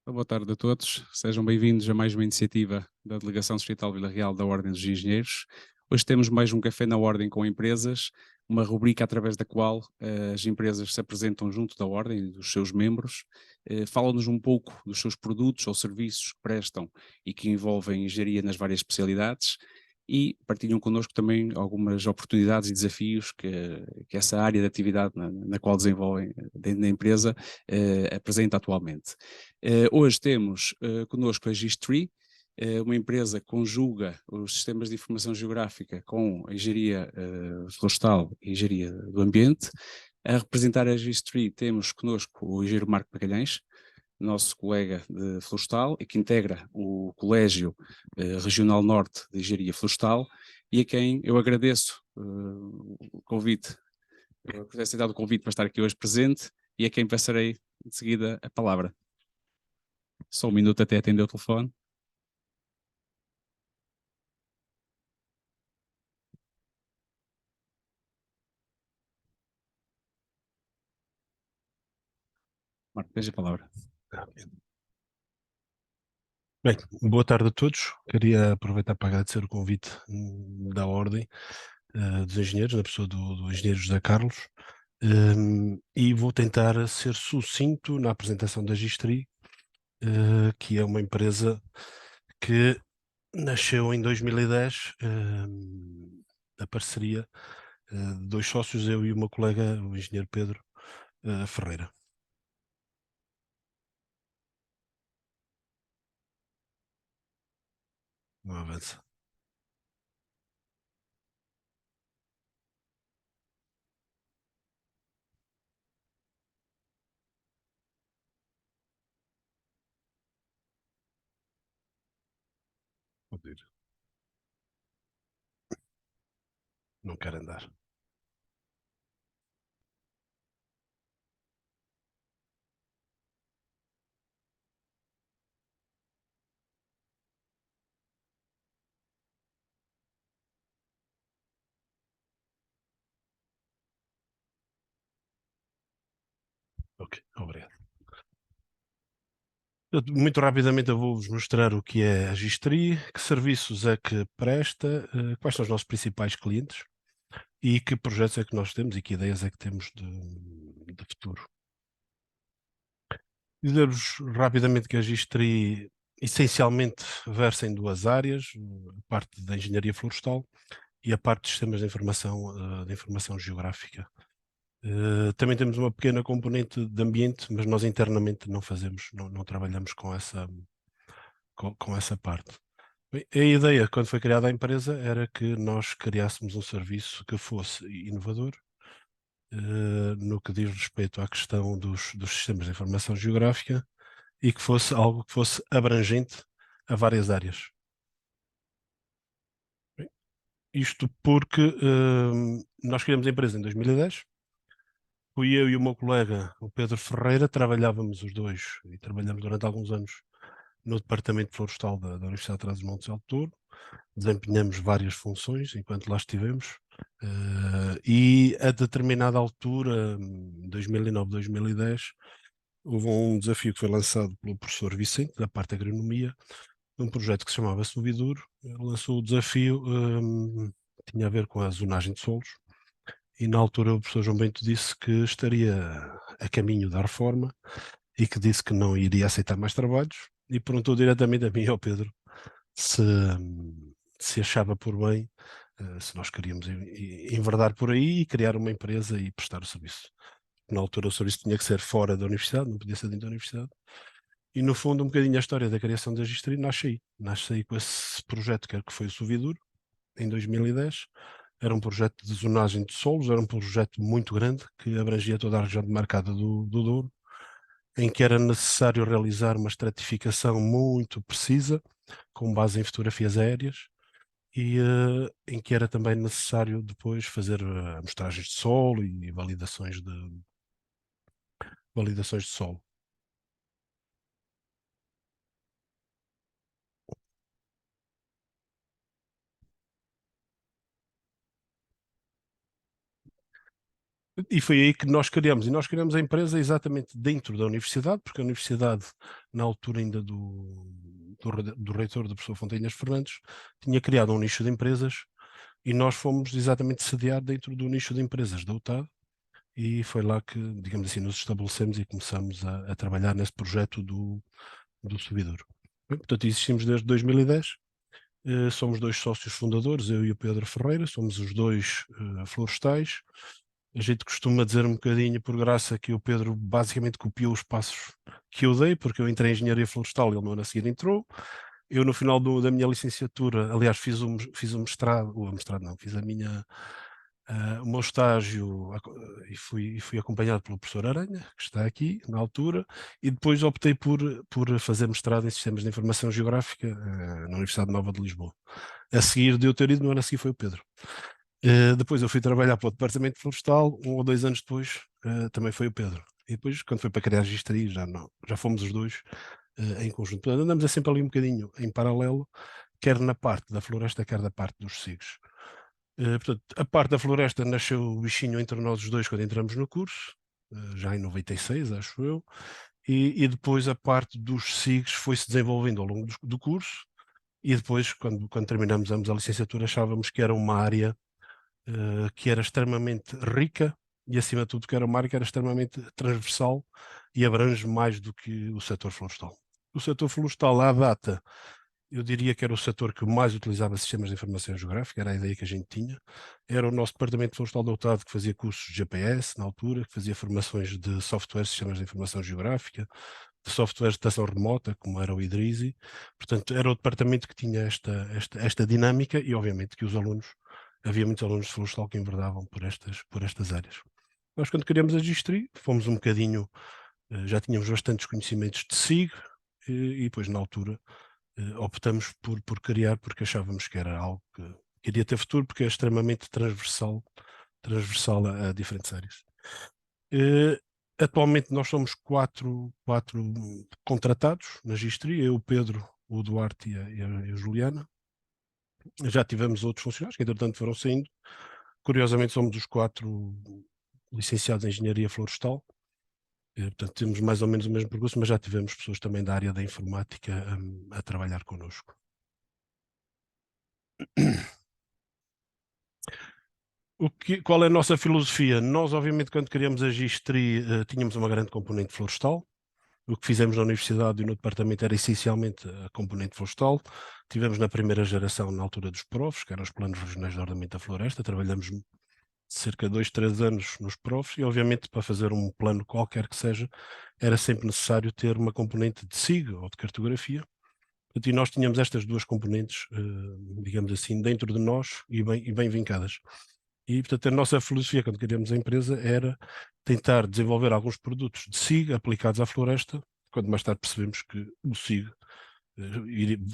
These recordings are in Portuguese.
Boa tarde a todos, sejam bem-vindos a mais uma iniciativa da Delegação Distrital Vila Real da Ordem dos Engenheiros. Hoje temos mais um Café na Ordem com empresas, uma rubrica através da qual as empresas se apresentam junto da Ordem e dos seus membros, falam-nos um pouco dos seus produtos ou serviços que prestam e que envolvem engenharia nas várias especialidades e partilham connosco também algumas oportunidades e desafios que essa área de atividade na qual desenvolvem dentro da empresa apresenta atualmente. Hoje temos connosco a Gistree, uma empresa que conjuga os sistemas de informação geográfica com a engenharia florestal e engenharia do ambiente. A representar a Gistree temos connosco o engenheiro Marco Magalhães, nosso colega de florestal e que integra o Colégio Regional Norte de Engenharia Florestal e a quem eu agradeço o convite, por ter aceitado o convite para estar aqui hoje presente e a quem passarei de seguida a palavra. Só um minuto até atender o telefone. Marco, tens a palavra. Bem, boa tarde a todos. Queria aproveitar para agradecer o convite da Ordem dos Engenheiros, na pessoa do engenheiro José Carlos, e vou tentar ser sucinto na apresentação da Gistree, que é uma empresa que nasceu em 2010, a parceria de dois sócios, eu e o meu colega, o engenheiro Pedro Ferreira. Não avança. Pode ir. Não quero andar. Ok, obrigado. Muito rapidamente eu vou-vos mostrar o que é a Gistree, que serviços é que presta, quais são os nossos principais clientes e que projetos é que nós temos e que ideias é que temos de futuro. Dizer-vos rapidamente que a Gistree essencialmente versa em duas áreas, a parte da engenharia florestal e a parte de sistemas de informação geográfica. Também temos uma pequena componente de ambiente, mas nós internamente não fazemos, não trabalhamos com essa parte. Bem, a ideia, quando foi criada a empresa, era que nós criássemos um serviço que fosse inovador, no que diz respeito à questão dos sistemas de informação geográfica e que fosse algo que fosse abrangente a várias áreas. Bem, isto porque nós criamos a empresa em 2010, fui eu e o meu colega, o Pedro Ferreira, trabalhávamos os dois e trabalhamos durante alguns anos no Departamento Florestal da Universidade de Trás-os-Montes de Alto Douro. Desempenhamos várias funções enquanto lá estivemos, e a determinada altura, 2009, 2010, houve um desafio que foi lançado pelo professor Vicente, da parte da agronomia, um projeto que se chamava Subiduro. Ele lançou o desafio, tinha a ver com a zonagem de solos, e na altura o professor João Bento disse que estaria a caminho da reforma e que disse que não iria aceitar mais trabalhos e perguntou diretamente a mim e ao Pedro se, se achava por bem, se nós queríamos enverdar por aí e criar uma empresa e prestar o serviço. Na altura o serviço tinha que ser fora da universidade, não podia ser dentro da universidade. E no fundo um bocadinho a história da criação da Gistree nasce aí. Nasce aí com esse projeto que foi o Suviduro, em 2010. Era um projeto de zonagem de solos, era um projeto muito grande que abrangia toda a região demarcada do Douro, em que era necessário realizar uma estratificação muito precisa, com base em fotografias aéreas, e em que era também necessário depois fazer amostragens de solo e validações de solo. E foi aí que nós criamos. E nós criamos a empresa exatamente dentro da universidade, porque a universidade, na altura ainda do reitor, do professor Fontinhas Fernandes, tinha criado um nicho de empresas e nós fomos exatamente sediar dentro do nicho de empresas da UTAD. E foi lá que, digamos assim, nos estabelecemos e começamos a trabalhar nesse projeto do servidor. Bem, portanto, existimos desde 2010. Somos dois sócios fundadores, eu e o Pedro Ferreira, somos os dois florestais. A gente costuma dizer um bocadinho por graça que o Pedro basicamente copiou os passos que eu dei, porque eu entrei em engenharia florestal e ele no ano a seguir entrou. Eu, no final da minha licenciatura, aliás, fiz o mestrado, o mestrado não, fiz o meu estágio e fui acompanhado pelo professor Aranha, que está aqui na altura, e depois optei por fazer mestrado em Sistemas de Informação Geográfica na Universidade Nova de Lisboa. A seguir de eu ter ido, no ano a seguir foi o Pedro. Depois eu fui trabalhar para o Departamento Florestal, 1 ou 2 anos depois também foi o Pedro. E depois, quando foi para criar a Registria, já fomos os dois em conjunto. Portanto, andamos sempre ali um bocadinho em paralelo, quer na parte da floresta, quer da parte dos SIGs. Portanto, a parte da floresta nasceu o bichinho entre nós os dois quando entramos no curso, já em 96, acho eu, e depois a parte dos SIGs foi-se desenvolvendo ao longo do curso, e depois, quando terminamos ambos a licenciatura, achávamos que era uma área que era extremamente rica e, acima de tudo, que era uma área que era extremamente transversal e abrange mais do que o setor florestal. O setor florestal, à data, eu diria que era o setor que mais utilizava sistemas de informação geográfica, era a ideia que a gente tinha. Era o nosso departamento florestal da UTAD que fazia cursos de GPS na altura, que fazia formações de software, sistemas de informação geográfica, de softwares de detecção remota, como era o Idrisi. Portanto, era o departamento que tinha esta dinâmica e, obviamente, que os alunos, havia muitos alunos de florestal que enverdavam por estas áreas. Nós, quando criamos a Gistri, fomos um bocadinho, já tínhamos bastantes conhecimentos de SIG, e depois, na altura, optamos por criar, porque achávamos que era algo que iria ter futuro, porque é extremamente transversal a diferentes áreas. Atualmente nós somos quatro contratados na Gistri, eu, o Pedro, o Duarte e a Juliana. Já tivemos outros funcionários que entretanto foram saindo. Curiosamente somos os 4 licenciados em Engenharia Florestal. Portanto, temos mais ou menos o mesmo percurso, mas já tivemos pessoas também da área da informática a trabalhar connosco. Qual é a nossa filosofia? Nós, obviamente, quando criamos a Gistri, tínhamos uma grande componente florestal. O que fizemos na universidade e no departamento era essencialmente a componente florestal. Tivemos na primeira geração, na altura dos PROFs, que eram os Planos Regionais de Ordenamento da Floresta. Trabalhamos cerca de 2, 3 anos nos PROFs e, obviamente, para fazer um plano qualquer que seja, era sempre necessário ter uma componente de SIG ou de cartografia. E nós tínhamos estas duas componentes, digamos assim, dentro de nós e bem vincadas. E, portanto, a nossa filosofia quando criamos a empresa era tentar desenvolver alguns produtos de SIG aplicados à floresta, quando mais tarde percebemos que o SIG,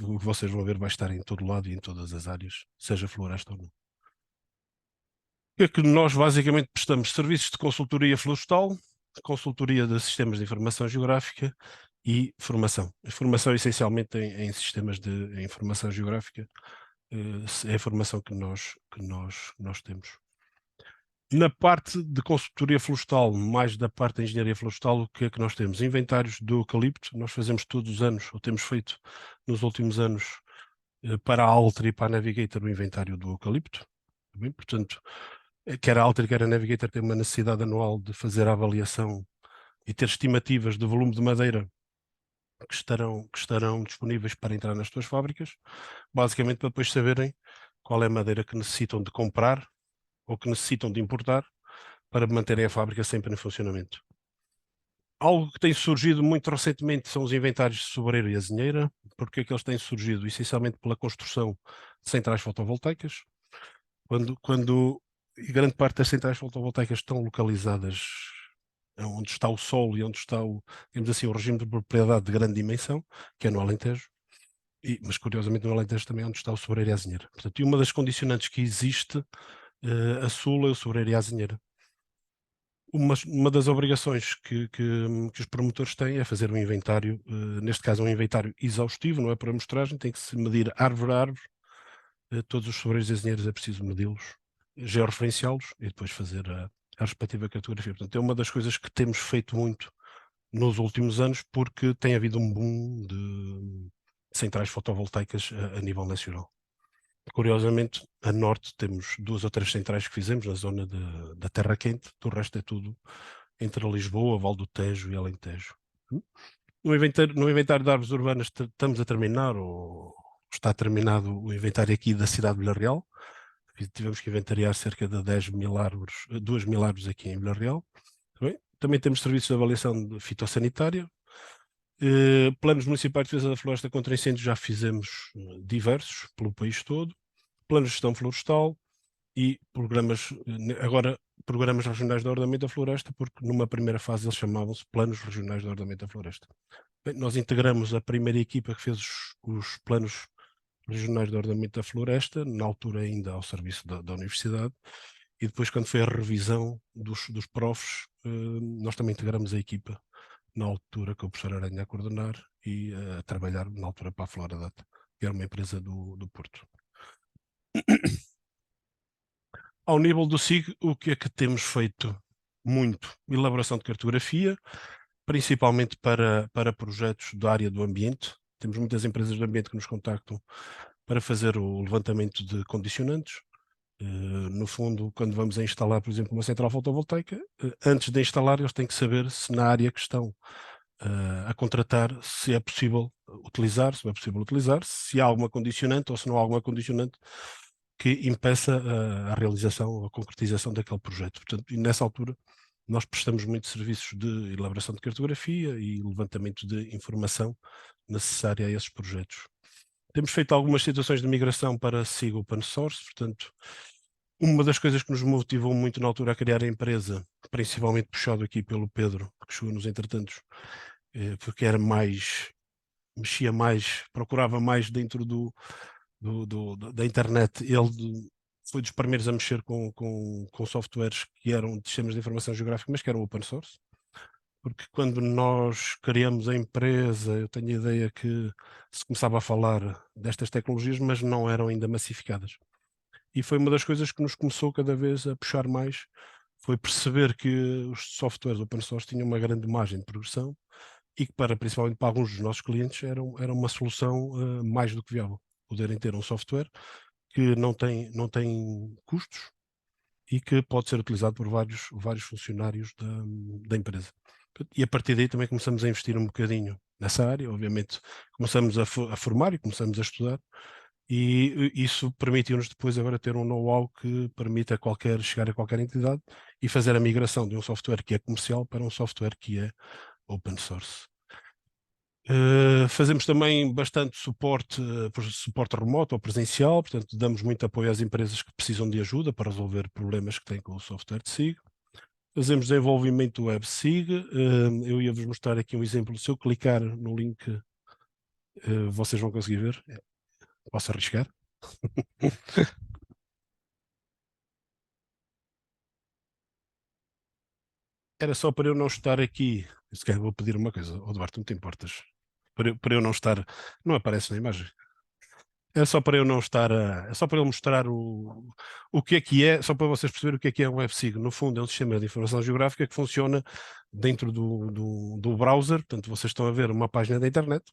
o que vocês vão ver, vai estar em todo lado e em todas as áreas, seja floresta ou não. O que é que nós basicamente prestamos? Serviços de consultoria florestal, consultoria de sistemas de informação geográfica e formação. A formação essencialmente em sistemas de informação geográfica é a formação que nós temos. Na parte de consultoria florestal, mais da parte da engenharia florestal, o que é que nós temos? Inventários do eucalipto, nós fazemos todos os anos, ou temos feito nos últimos anos, para a Alter e para a Navigator, o inventário do eucalipto. Bem, portanto, quer a Alter, quer a Navigator têm uma necessidade anual de fazer a avaliação e ter estimativas de volume de madeira que estarão disponíveis para entrar nas suas fábricas, basicamente para depois saberem qual é a madeira que necessitam de comprar ou que necessitam de importar para manterem a fábrica sempre em funcionamento. Algo que tem surgido muito recentemente são os inventários de sobreiro e azinheira. Porque é que eles têm surgido? Essencialmente pela construção de centrais fotovoltaicas. E grande parte das centrais fotovoltaicas estão localizadas onde está o sol e onde está digamos assim, o regime de propriedade de grande dimensão, que é no Alentejo. Mas curiosamente no Alentejo também é onde está o sobreiro e a azinheira. Portanto, e uma das condicionantes que existe a sul é o sobreiro e a azinheira. Uma das obrigações que os promotores têm é fazer um inventário, neste caso um inventário exaustivo, não é por amostragem, tem que se medir árvore a árvore, todos os sobreiros e azinheiros é preciso medi-los, georreferenciá-los e depois fazer a a respectiva cartografia. Portanto, é uma das coisas que temos feito muito nos últimos anos, porque tem havido um boom de centrais fotovoltaicas a nível nacional. Curiosamente, a norte temos 2 ou 3 centrais que fizemos na zona da Terra Quente, do resto é tudo entre Lisboa, Val do Tejo e Alentejo. No inventário de árvores urbanas estamos a terminar, ou está terminado o inventário aqui da cidade de Vila Real. Tivemos que inventariar cerca de 10.000 árvores, 2.000 árvores aqui em Vila Real. Também temos serviços de avaliação fitossanitária. Planos municipais de defesa da floresta contra incêndios já fizemos diversos pelo país todo. Planos de gestão florestal e agora programas regionais de ordenamento da floresta, porque numa primeira fase eles chamavam-se planos regionais de ordenamento da floresta. Bem, nós integramos a primeira equipa que fez os planos regionais de ordenamento da floresta, na altura ainda ao serviço da universidade, e depois quando foi a revisão dos profs, nós também integramos a equipa, na altura com o professor Aranha a coordenar e a trabalhar na altura para a Floradata, que era uma empresa do Porto. Ao nível do SIG, o que é que temos feito? Muito. Elaboração de cartografia, principalmente para projetos da área do ambiente. Temos muitas empresas do ambiente que nos contactam para fazer o levantamento de condicionantes. No fundo, quando vamos a instalar, por exemplo, uma central fotovoltaica, antes de instalar, eles têm que saber se na área que estão a contratar, se é possível utilizar, se não é possível utilizar, se há alguma condicionante ou se não há alguma condicionante que impeça a realização, a concretização daquele projeto. Portanto, e nessa altura, nós prestamos muitos serviços de elaboração de cartografia e levantamento de informação necessária a esses projetos. Temos feito algumas situações de migração para SIG Open Source, portanto, uma das coisas que nos motivou muito na altura a criar a empresa, principalmente puxado aqui pelo Pedro, que chegou-nos entretantos, porque era mais, mexia mais, procurava mais dentro da internet. Ele foi dos primeiros a mexer com softwares que eram de sistemas de informação geográfica, mas que eram open source. Porque quando nós criamos a empresa, eu tenho a ideia que se começava a falar destas tecnologias, mas não eram ainda massificadas. E foi uma das coisas que nos começou cada vez a puxar mais, foi perceber que os softwares open source tinham uma grande margem de progressão e que principalmente para alguns dos nossos clientes era uma solução mais do que viável. Poderem ter um software que não tem custos e que pode ser utilizado por vários funcionários da empresa. E a partir daí também começamos a investir um bocadinho nessa área, obviamente começamos a formar e começamos a estudar, e isso permitiu-nos depois agora ter um know-how que permite chegar a qualquer entidade e fazer a migração de um software que é comercial para um software que é open source. Fazemos também bastante suporte remoto ou presencial, portanto damos muito apoio às empresas que precisam de ajuda para resolver problemas que têm com o software de SIG. Fazemos desenvolvimento web SIG. Eu ia-vos mostrar aqui um exemplo. Se eu clicar no link, vocês vão conseguir ver. Posso arriscar? Era só para eu não estar aqui. Se calhar vou pedir uma coisa. Oh, Duarte, não te importas? Para eu não estar... Não aparece na imagem. É só para eu não estar é só para eu mostrar o que é, só para vocês perceberem o que é um WebSig. No fundo, é um sistema de informação geográfica que funciona dentro do browser. Portanto, vocês estão a ver uma página da internet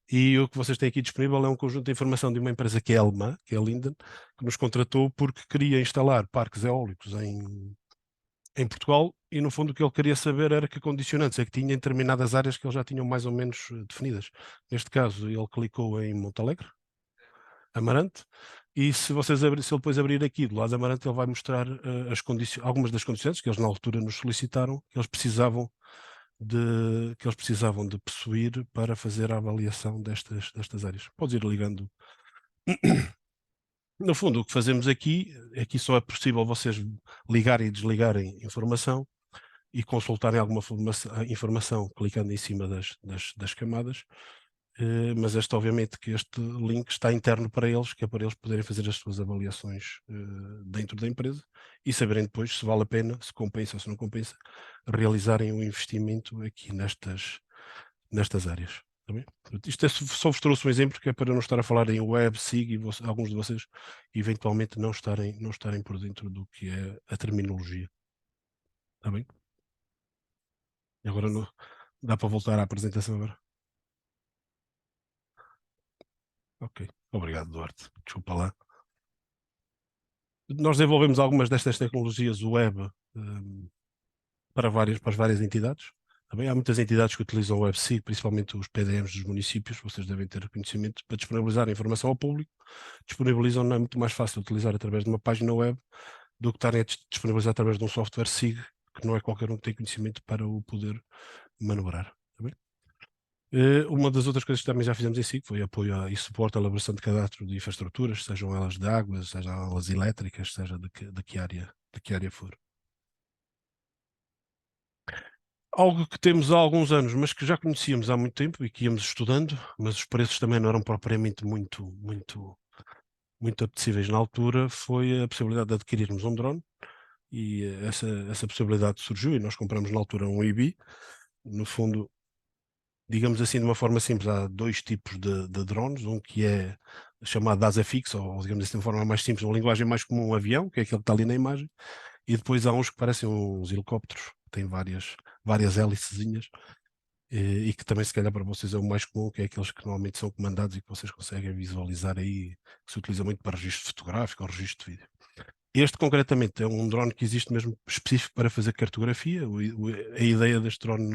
e o que vocês têm aqui disponível é um conjunto de informação de uma empresa que é alemã, que é a Linden, que nos contratou porque queria instalar parques eólicos em Portugal, e no fundo o que ele queria saber era que condicionantes é que tinha em determinadas áreas que eles já tinham mais ou menos definidas. Neste caso, ele clicou em Montalegre, Amarante, e se ele depois abrir aqui do lado de Amarante, ele vai mostrar algumas das condições que eles na altura nos solicitaram, que eles precisavam de possuir para fazer a avaliação destas áreas. Podes ir ligando. No fundo, o que fazemos aqui só é possível vocês ligarem e desligarem informação e consultarem alguma informação clicando em cima das camadas. Mas obviamente que este link está interno para eles, que é para eles poderem fazer as suas avaliações dentro da empresa e saberem depois se vale a pena, se compensa ou se não compensa, realizarem um investimento aqui nestas áreas. Tá bem? Isto só vos trouxe um exemplo que é para não estar a falar em web, SIG, e alguns de vocês eventualmente não estarem por dentro do que é a terminologia. Está bem? E agora não, dá para voltar à apresentação agora? Ok. Obrigado, Duarte. Desculpa lá. Nós desenvolvemos algumas destas tecnologias web para as várias entidades. Também há muitas entidades que utilizam o WebSig, principalmente os PDMs dos municípios, vocês devem ter conhecimento, para disponibilizar a informação ao público. Disponibilizam, não é muito mais fácil utilizar através de uma página web do que estarem a disponibilizar através de um software SIG, que não é qualquer um que tem conhecimento para o poder manobrar. Tá bem? Uma das outras coisas que também já fizemos em SIG foi apoio e suporte à elaboração de cadastro de infraestruturas, sejam elas de águas, sejam elas elétricas, seja de que área for. Algo que temos há alguns anos, mas que já conhecíamos há muito tempo e que íamos estudando, mas os preços também não eram propriamente muito apetecíveis na altura, foi a possibilidade de adquirirmos um drone e essa possibilidade surgiu e nós compramos na altura um IBI. No fundo, digamos assim, de uma forma simples, há dois tipos de drones, um que é chamado asa fixa, ou digamos assim, de uma forma mais simples, uma linguagem mais comum, um avião, que é aquele que está ali na imagem, e depois há uns que parecem uns helicópteros, que têm várias hélicezinhas, e que também se calhar para vocês é o mais comum, que é aqueles que normalmente são comandados e que vocês conseguem visualizar aí, que se utiliza muito para registro fotográfico ou registro de vídeo. Este concretamente é um drone que existe mesmo específico para fazer cartografia. A ideia deste drone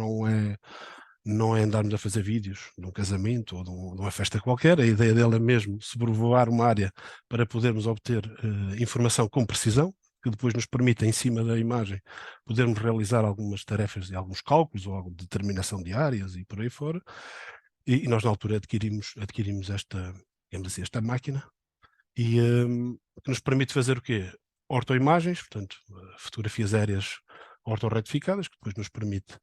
não é andarmos a fazer vídeos de um casamento ou de uma festa qualquer. A ideia dele é mesmo sobrevoar uma área para podermos obter informação com precisão, que depois nos permite, em cima da imagem, podermos realizar algumas tarefas e alguns cálculos ou alguma determinação de áreas e por aí fora. E nós, na altura, adquirimos esta, digamos assim, esta máquina e que nos permite fazer o quê? Ortoimagens, portanto, fotografias aéreas ortorretificadas, que depois nos permite,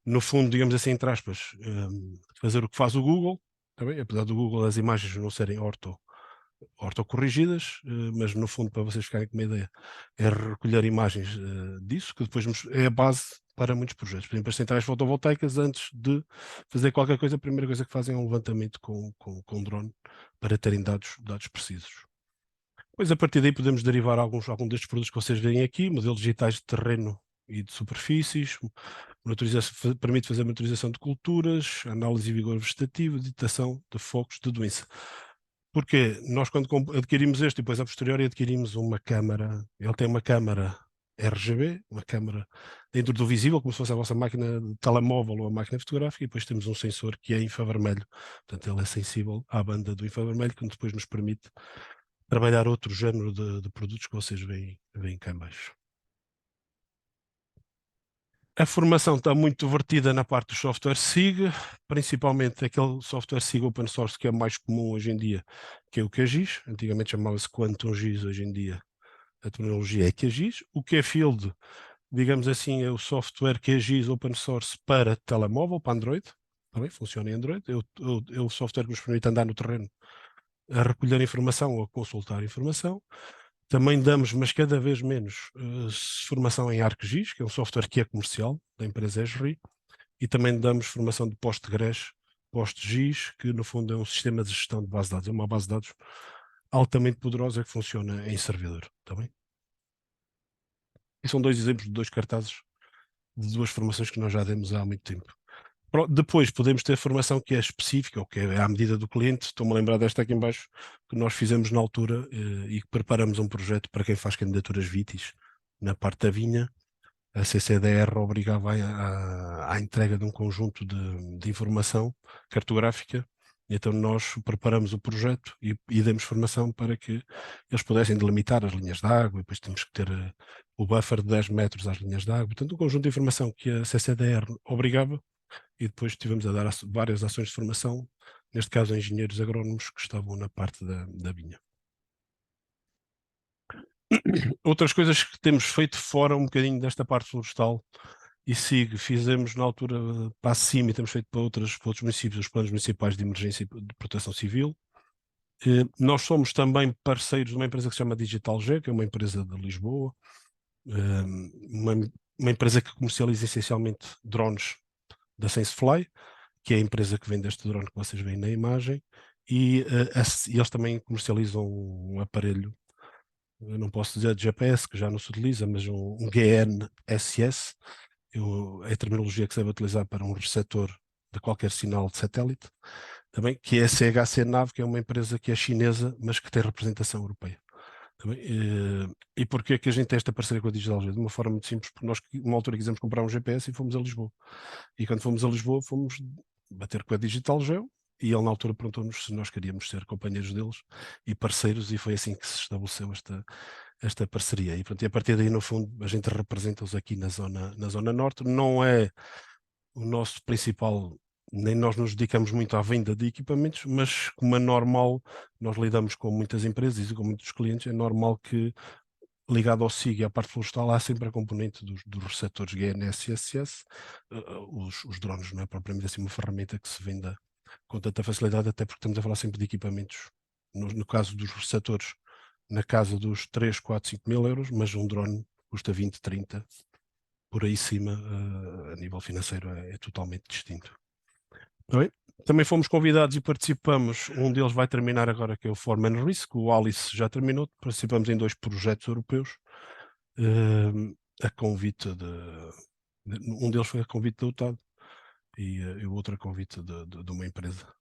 no fundo, digamos assim, entre aspas, fazer o que faz o Google, também, apesar do Google as imagens não serem ortocorrigidas, mas no fundo, para vocês ficarem com uma ideia, é recolher imagens disso, que depois é a base para muitos projetos. Por exemplo, as centrais fotovoltaicas, antes de fazer qualquer coisa, a primeira coisa que fazem é um levantamento com drone para terem dados precisos. Pois a partir daí podemos derivar algum destes produtos que vocês veem aqui, modelos digitais de terreno e de superfícies, permite fazer monitorização de culturas, análise de vigor vegetativo, detecção de focos de doença. Porque nós, quando adquirimos este e depois a posteriori adquirimos uma câmara, ele tem uma câmara RGB, uma câmara dentro do visível, como se fosse a vossa máquina de telemóvel ou a máquina fotográfica, e depois temos um sensor que é infravermelho, portanto ele é sensível à banda do infravermelho, que depois nos permite trabalhar outro género de produtos que vocês veem cá em baixo. A formação está muito vertida na parte do software SIG, principalmente aquele software SIG open source que é mais comum hoje em dia, que é o QGIS. Antigamente chamava-se QuantumGIS, hoje em dia a tecnologia é QGIS. O QField, digamos assim, é o software QGIS open source para telemóvel, para Android. Também funciona em Android. É o software que nos permite andar no terreno a recolher informação ou a consultar informação. Também damos, mas cada vez menos, formação em ArcGIS, que é um software que é comercial, da empresa Esri, e também damos formação de PostGIS, que no fundo é um sistema de gestão de base de dados. É uma base de dados altamente poderosa que funciona em servidor. Tá bem? E são dois exemplos de dois cartazes de duas formações que nós já demos há muito tempo. Depois podemos ter formação que é específica, ou que é à medida do cliente. Estou-me a lembrar desta aqui em baixo, que nós fizemos na altura e que preparamos um projeto para quem faz candidaturas VITIS na parte da vinha. A CCDR obrigava à entrega de um conjunto de informação cartográfica. Então nós preparamos o projeto e demos formação para que eles pudessem delimitar as linhas de água, e depois temos que ter o buffer de 10 metros às linhas de água. Portanto, um conjunto de informação que a CCDR obrigava, e depois tivemos a dar várias ações de formação, neste caso a engenheiros agrónomos que estavam na parte da vinha. Outras coisas que temos feito fora um bocadinho desta parte florestal e SIG, fizemos na altura para cima e temos feito para outros municípios, os planos municipais de emergência e de proteção civil. Nós somos também parceiros de uma empresa que se chama Digital G, que é uma empresa de Lisboa, uma empresa que comercializa essencialmente drones da SenseFly, que é a empresa que vende este drone que vocês veem na imagem, e eles também comercializam um aparelho eu não posso dizer de GPS, que já não se utiliza, mas um GNSS, é a terminologia que se deve utilizar para um receptor de qualquer sinal de satélite, também, que é a CHC Nav, que é uma empresa que é chinesa, mas que tem representação europeia. Também, e porquê é que a gente tem esta parceria com a Digital G? De uma forma muito simples, porque nós, uma altura, quisemos comprar um GPS e fomos a Lisboa. E quando fomos a Lisboa, fomos bater com a Digital Geo e ele, na altura, perguntou-nos se nós queríamos ser companheiros deles e parceiros, e foi assim que se estabeleceu esta parceria. E, pronto, e a partir daí, no fundo, a gente representa-os aqui na zona norte. Não é o nosso principal, nem nós nos dedicamos muito à venda de equipamentos, mas como é normal, nós lidamos com muitas empresas e com muitos clientes, é normal que, ligado ao SIG e à parte florestal, há sempre a componente dos receptores GNSS, os drones, não é propriamente assim uma ferramenta que se venda com tanta facilidade, até porque estamos a falar sempre de equipamentos, no caso dos receptores, na casa dos 3, 4, 5 mil euros, mas um drone custa 20, 30, por aí cima, a nível financeiro é totalmente distinto. Bem, também fomos convidados e participamos, um deles vai terminar agora, que é o Foreman Risk, o Alice já terminou, participamos em 2 projetos europeus, a convite um deles foi a convite da UTAD e o outro a convite de uma empresa.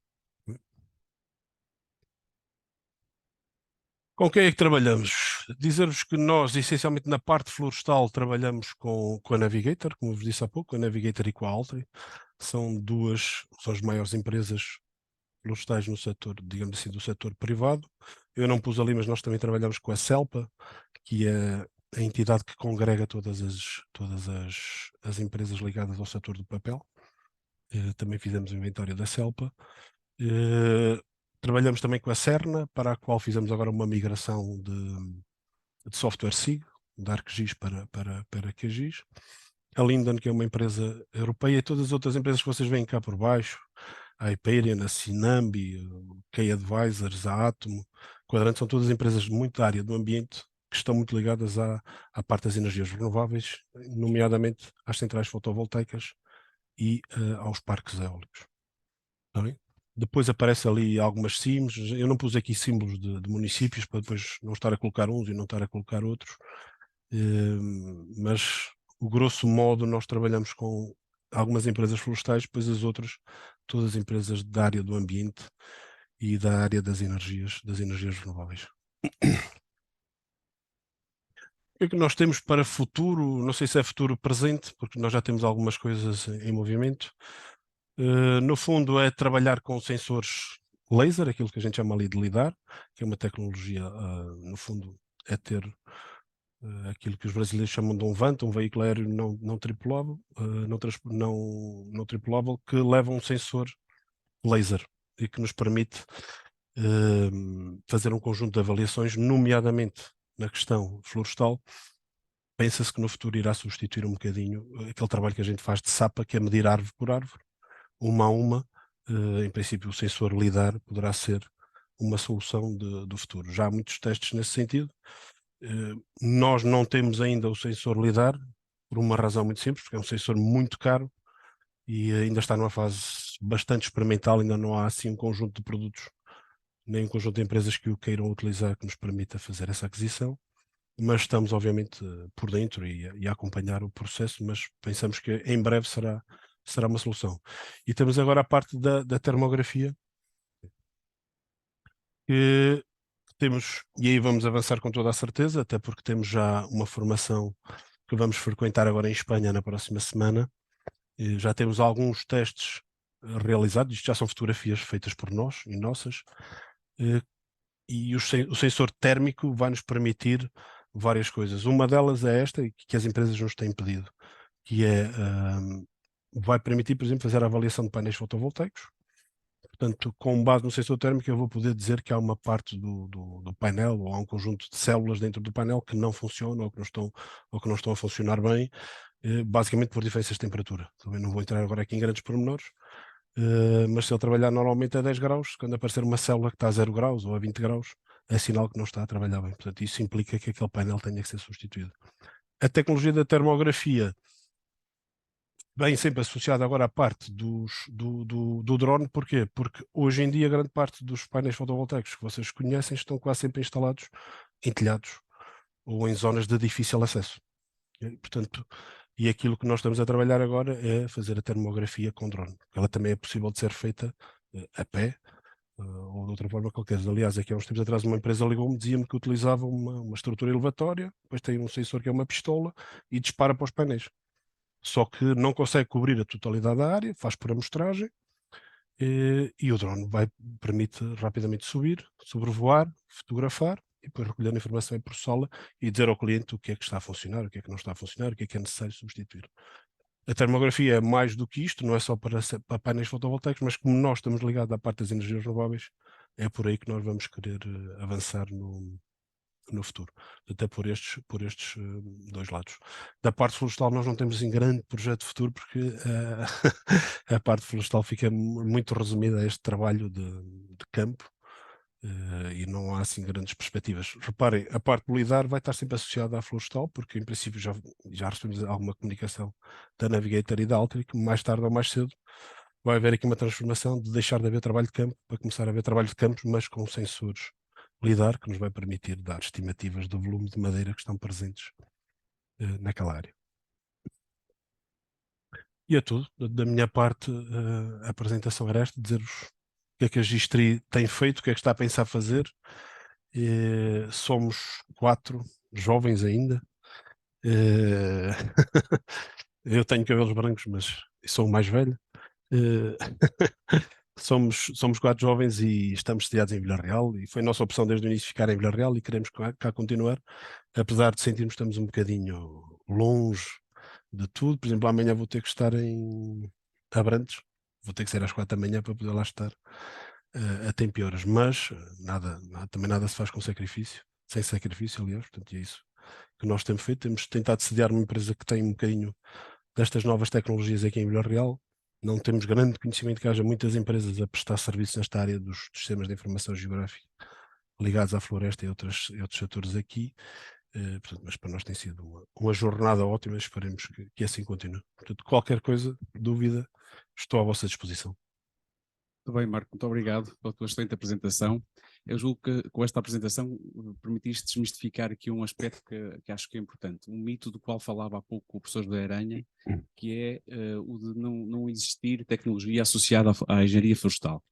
Com quem é que trabalhamos? Dizer-vos que nós, essencialmente na parte florestal, trabalhamos com a Navigator, como vos disse há pouco, a Navigator e com a Altri. São as maiores empresas florestais no setor, digamos assim, do setor privado. Eu não pus ali, mas nós também trabalhamos com a CELPA, que é a entidade que congrega todas as empresas ligadas ao setor do papel. Também fizemos o inventário da CELPA. Trabalhamos também com a Cerna, para a qual fizemos agora uma migração de software SIG, da ArcGIS para QGIS. A Linden, que é uma empresa europeia, e todas as outras empresas que vocês veem cá por baixo, a Hyperion, a Sinambi, a K-Advisors, a Atomo, Quadrante, são todas empresas muito da área do ambiente, que estão muito ligadas à parte das energias renováveis, nomeadamente às centrais fotovoltaicas e aos parques eólicos. Está bem? Depois aparece ali algumas SIMs, eu não pus aqui símbolos de municípios para depois não estar a colocar uns e não estar a colocar outros, mas o grosso modo nós trabalhamos com algumas empresas florestais, depois as outras, todas as empresas da área do ambiente e da área das energias renováveis. O que é que nós temos para futuro? Não sei se é futuro presente, porque nós já temos algumas coisas em movimento. No fundo, é trabalhar com sensores laser, aquilo que a gente chama ali de LIDAR, que é uma tecnologia, no fundo, é ter aquilo que os brasileiros chamam de um VANT, um veículo aéreo não tripulável, não tripulável, que leva um sensor laser e que nos permite fazer um conjunto de avaliações, nomeadamente na questão florestal. Pensa-se que no futuro irá substituir um bocadinho aquele trabalho que a gente faz de SAPA, que é medir árvore por árvore, uma a uma. Em princípio, o sensor LIDAR poderá ser uma solução do futuro. Já há muitos testes nesse sentido. Nós não temos ainda o sensor LIDAR, por uma razão muito simples, porque é um sensor muito caro e ainda está numa fase bastante experimental, ainda não há assim um conjunto de produtos, nem um conjunto de empresas que o queiram utilizar que nos permita fazer essa aquisição, mas estamos obviamente por dentro e a acompanhar o processo, mas pensamos que em breve será uma solução. E temos agora a parte da termografia, que temos, e aí vamos avançar com toda a certeza, até porque temos já uma formação que vamos frequentar agora em Espanha na próxima semana. E já temos alguns testes realizados, isto já são fotografias feitas por nós e nossas, e o sensor térmico vai nos permitir várias coisas. Uma delas é esta, que as empresas nos têm pedido, que é, vai permitir, por exemplo, fazer a avaliação de painéis fotovoltaicos. Portanto, com base no sensor térmico, eu vou poder dizer que há uma parte do painel ou há um conjunto de células dentro do painel que não funcionam ou que não estão a funcionar bem, basicamente por diferenças de temperatura. Também não vou entrar agora aqui em grandes pormenores, mas se ele trabalhar normalmente a 10 graus, quando aparecer uma célula que está a 0 graus ou a 20 graus, é sinal que não está a trabalhar bem. Portanto, isso implica que aquele painel tenha que ser substituído. A tecnologia da termografia vem sempre associada agora à parte do drone. Porquê? Porque hoje em dia grande parte dos painéis fotovoltaicos que vocês conhecem estão quase sempre instalados em telhados. ou em zonas de difícil acesso. Portanto, e aquilo que nós estamos a trabalhar agora é fazer a termografia com drone. Ela também é possível de ser feita a pé, ou de outra forma qualquer. Aliás, aqui há uns tempos atrás uma empresa ligou-me, dizia-me que utilizava uma estrutura elevatória, depois tem um sensor que é uma pistola e dispara para os painéis. Só que não consegue cobrir a totalidade da área, faz por amostragem, e o drone permite rapidamente subir, sobrevoar, fotografar e depois recolher a informação e processá-la e dizer ao cliente o que é que está a funcionar, o que é que não está a funcionar, o que é necessário substituir. A termografia é mais do que isto, não é só para painéis fotovoltaicos, mas como nós estamos ligados à parte das energias renováveis, é por aí que nós vamos querer avançar no futuro, até por estes dois lados. Da parte florestal nós não temos assim grande projeto futuro porque a parte florestal fica muito resumida a este trabalho de campo e não há assim grandes perspectivas. Reparem, a parte do lidar vai estar sempre associada à florestal porque em princípio já recebemos alguma comunicação da Navigator e da Altri que mais tarde ou mais cedo vai haver aqui uma transformação de deixar de haver trabalho de campo para começar a haver trabalho de campo, mas com sensores lidar, que nos vai permitir dar estimativas do volume de madeira que estão presentes naquela área. E é tudo. Da minha parte, a apresentação era esta, dizer-vos o que é que a Gistri tem feito, o que é que está a pensar fazer. Somos 4 jovens ainda. Eu tenho cabelos brancos, mas sou o mais velho. Somos 4 jovens e estamos sediados em Vila Real e foi nossa opção desde o início ficar em Vila Real e queremos cá continuar, apesar de sentirmos que estamos um bocadinho longe de tudo. Por exemplo, amanhã vou ter que estar em Abrantes, vou ter que sair às 4 da manhã para poder lá estar a tempo e horas, mas também nada se faz com sacrifício, sem sacrifício, aliás, portanto é isso que nós temos feito. Temos tentado sediar uma empresa que tem um bocadinho destas novas tecnologias aqui em Vila Real. Não temos grande conhecimento que haja muitas empresas a prestar serviços nesta área dos sistemas de informação geográfica ligados à floresta e outros setores aqui, portanto, mas para nós tem sido uma jornada ótima, esperemos que assim continue. Portanto, qualquer coisa, dúvida, estou à vossa disposição. Muito bem, Marco, muito obrigado pela tua excelente apresentação. Eu julgo que com esta apresentação permitiste desmistificar aqui um aspecto que acho que é importante, um mito do qual falava há pouco o professor José Aranha, que é o de não existir tecnologia associada à engenharia florestal.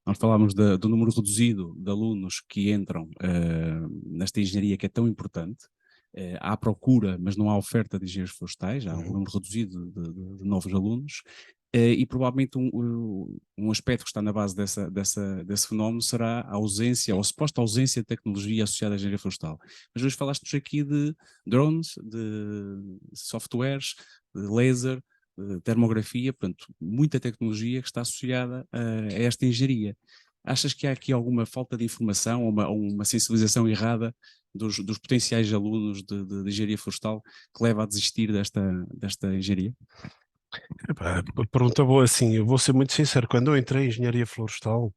Nós falámos do número reduzido de alunos que entram nesta engenharia que é tão importante. Há procura, mas não há oferta de engenheiros florestais, há um número reduzido de novos alunos. E provavelmente um aspecto que está na base desse fenómeno será a ausência, ou a suposta ausência de tecnologia associada à engenharia florestal. Mas hoje falaste-nos aqui de drones, de softwares, de laser, de termografia, portanto, muita tecnologia que está associada a esta engenharia. Achas que há aqui alguma falta de informação ou uma sensibilização errada dos potenciais alunos de engenharia florestal que leva a desistir desta engenharia? Epá, pergunta boa, assim, eu vou ser muito sincero, quando eu entrei em engenharia florestal,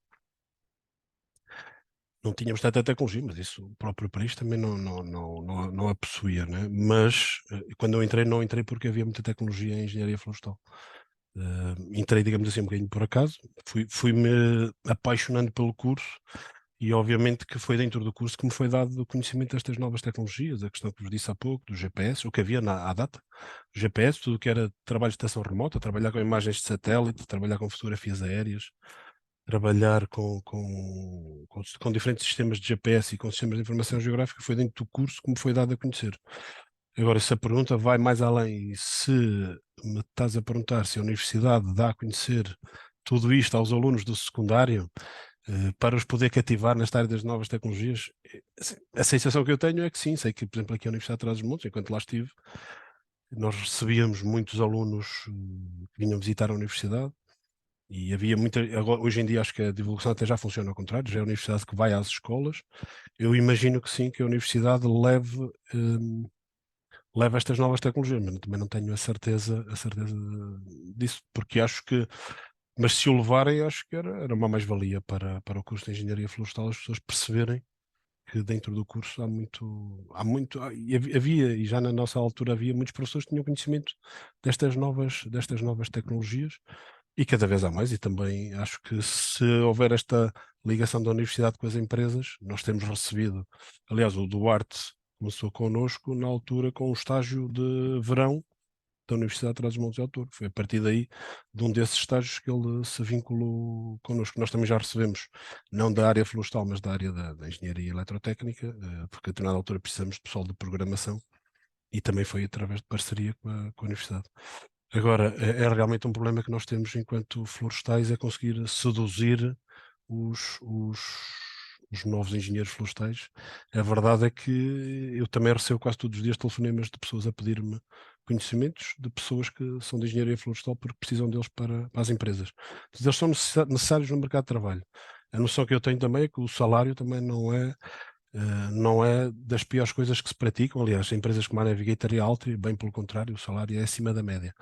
não tínhamos tanta tecnologia, mas isso o próprio país também não a possuía, né? Mas quando eu entrei, não entrei porque havia muita tecnologia em engenharia florestal. Entrei, digamos assim, um bocadinho por acaso, fui-me apaixonando pelo curso e obviamente que foi dentro do curso que me foi dado o conhecimento destas novas tecnologias, a questão que vos disse há pouco, do GPS, o que havia à data, o GPS, tudo o que era trabalho de estação remota, trabalhar com imagens de satélite, trabalhar com fotografias aéreas, trabalhar com diferentes sistemas de GPS e com sistemas de informação geográfica, foi dentro do curso que me foi dado a conhecer. Agora, se a pergunta vai mais além, e se me estás a perguntar se a universidade dá a conhecer tudo isto aos alunos do secundário, para os poder cativar nesta área das novas tecnologias, assim, a sensação que eu tenho é que sim, sei que, por exemplo, aqui a Universidade de Trás-os-Montes, enquanto lá estive, nós recebíamos muitos alunos que vinham visitar a universidade e havia muita. Agora, hoje em dia acho que a divulgação até já funciona ao contrário, já é a universidade que vai às escolas. Eu imagino que sim, que a universidade leva estas novas tecnologias, mas também não tenho a certeza disso, porque acho que, mas se o levarem, acho que era uma mais-valia para o curso de Engenharia Florestal, as pessoas perceberem que dentro do curso e havia, e já na nossa altura havia muitos professores que tinham conhecimento destas novas tecnologias, e cada vez há mais, e também acho que se houver esta ligação da universidade com as empresas, nós temos recebido, aliás, o Duarte começou connosco na altura com um estágio de verão da Universidade de Trás-os-Montes e Alto. Foi a partir daí, de um desses estágios, que ele se vinculou connosco. Nós também já recebemos, não da área florestal, mas da área da engenharia eletrotécnica, porque a determinada altura precisamos de pessoal de programação, e também foi através de parceria com a Universidade. Agora, é realmente um problema que nós temos enquanto florestais, é conseguir seduzir os novos engenheiros florestais. A verdade é que eu também recebo quase todos os dias telefonemas de pessoas a pedir-me conhecimentos de pessoas que são de engenharia florestal porque precisam deles para as empresas. Então, eles são necessários no mercado de trabalho. A noção que eu tenho também é que o salário também não é das piores coisas que se praticam. Aliás, empresas como a Navigator e a Altri, bem pelo contrário, o salário é acima da média.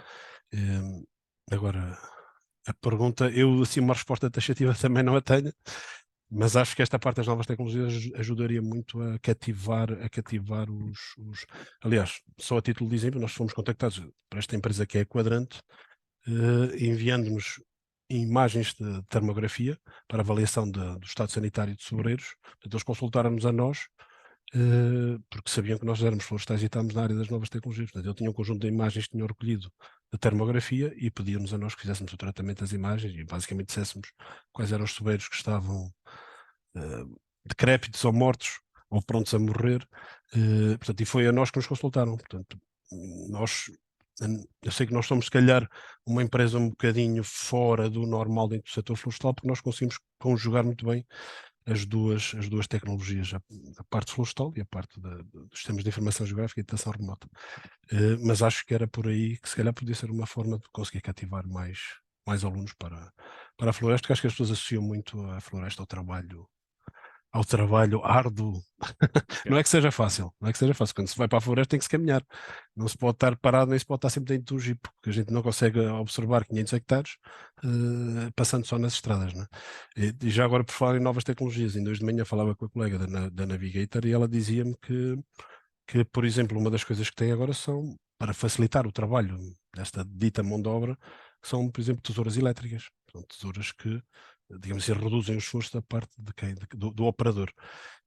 Agora, a pergunta, eu assim uma resposta taxativa também não a tenho, mas acho que esta parte das novas tecnologias ajudaria muito a cativar os... Aliás, só a título de exemplo, nós fomos contactados por esta empresa que é a Quadrante, enviando-nos imagens de termografia para avaliação do estado sanitário de sobreiros. Portanto, eles consultaram-nos a nós, porque sabiam que nós éramos florestais e estávamos na área das novas tecnologias. Portanto, eu tinha um conjunto de imagens que tinham recolhido da termografia e pediam-nos a nós que fizéssemos o tratamento das imagens e basicamente disséssemos quais eram os sobreiros que estavam decrépitos ou mortos ou prontos a morrer. Portanto, e foi a nós que nos consultaram. Portanto, eu sei que nós somos, se calhar, uma empresa um bocadinho fora do normal dentro do setor florestal, porque nós conseguimos conjugar muito bem as duas tecnologias, a parte florestal e a parte dos sistemas de informação geográfica e detecção remota. Mas acho que era por aí que se calhar podia ser uma forma de conseguir cativar mais alunos para a floresta, porque acho que as pessoas associam muito a floresta ao trabalho árduo. Não é que seja fácil, Quando se vai para a floresta tem que se caminhar. Não se pode estar parado, nem se pode estar sempre dentro do jipe, porque a gente não consegue observar 500 hectares passando só nas estradas, né? E já agora, por falar em novas tecnologias, ainda hoje de manhã falava com a colega da Navigator e ela dizia-me que, por exemplo, uma das coisas que tem agora são, para facilitar o trabalho desta dita mão de obra, são, por exemplo, tesouras elétricas. São tesouras que, digamos assim, reduzem o esforço da parte do operador.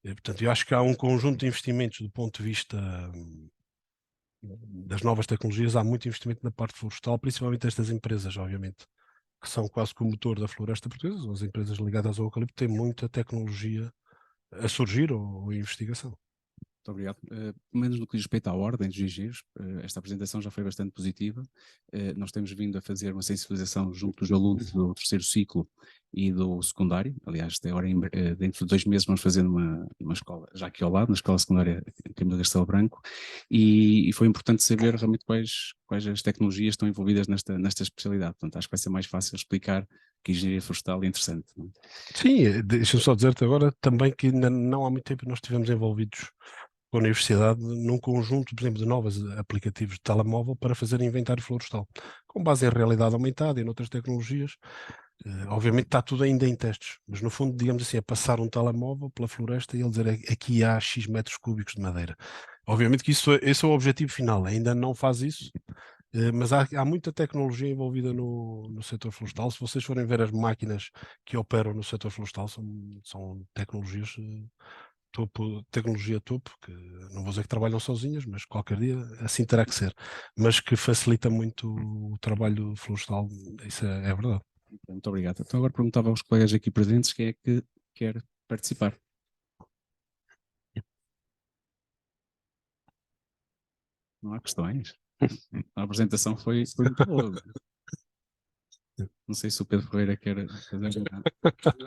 Portanto, eu acho que há um conjunto de investimentos do ponto de vista das novas tecnologias, há muito investimento na parte florestal, principalmente estas empresas, obviamente, que são quase que o motor da floresta portuguesa. As empresas ligadas ao eucalipto têm muita tecnologia a surgir ou em investigação. Muito obrigado. Pelo menos no que diz respeito à ordem dos engenheiros, esta apresentação já foi bastante positiva. Nós temos vindo a fazer uma sensibilização junto dos alunos do terceiro ciclo e do secundário. Aliás, agora dentro de 2 meses vamos fazer uma escola, já aqui ao lado, na escola secundária Camilo Castelo Branco, e foi importante saber realmente quais as tecnologias estão envolvidas nesta especialidade. Portanto, acho que vai ser mais fácil explicar que a engenharia florestal é interessante. Não é? Sim, deixa-me só dizer-te agora também que ainda não há muito tempo nós estivemos envolvidos com a Universidade num conjunto, por exemplo, de novos aplicativos de telemóvel para fazer inventário florestal, com base em realidade aumentada e noutras tecnologias. Obviamente está tudo ainda em testes, mas no fundo, digamos assim, é passar um telemóvel pela floresta e ele dizer aqui há X metros cúbicos de madeira. Obviamente que esse é o objetivo final, ainda não faz isso, mas há muita tecnologia envolvida no setor florestal. Se vocês forem ver as máquinas que operam no setor florestal, são tecnologias tecnologia topo, que não vou dizer que trabalham sozinhas, mas qualquer dia assim terá que ser, mas que facilita muito o trabalho florestal, isso é verdade. Muito obrigado. Então agora perguntava aos colegas aqui presentes quem é que quer participar. Não há questões. A apresentação foi muito boa. Não sei se o Pedro Ferreira quer fazer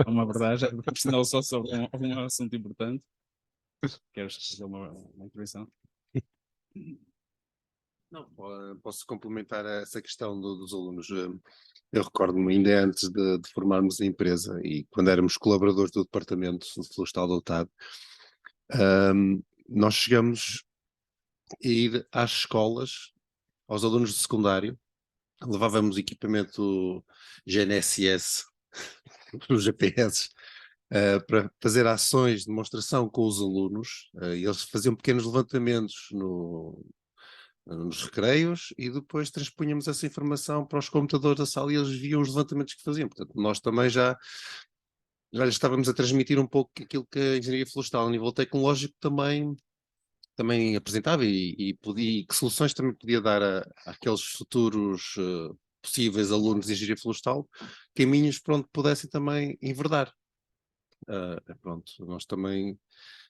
uma abordagem profissional só sobre um assunto importante. Queres fazer uma intervenção? Não, posso complementar essa questão dos alunos. Eu recordo-me ainda antes de formarmos a empresa e quando éramos colaboradores do Departamento Florestal do TAD, nós chegamos a ir às escolas, aos alunos de secundário, levávamos equipamento GNSS, os GPS, para fazer ações de demonstração com os alunos, e eles faziam pequenos levantamentos nos recreios e depois transpunhamos essa informação para os computadores da sala e eles viam os levantamentos que faziam. Portanto, nós também já estávamos a transmitir um pouco aquilo que a engenharia florestal a nível tecnológico também também apresentava e que soluções também podia dar àqueles futuros possíveis alunos de engenharia florestal, caminhos para onde pudessem também enverdar. Pronto, nós também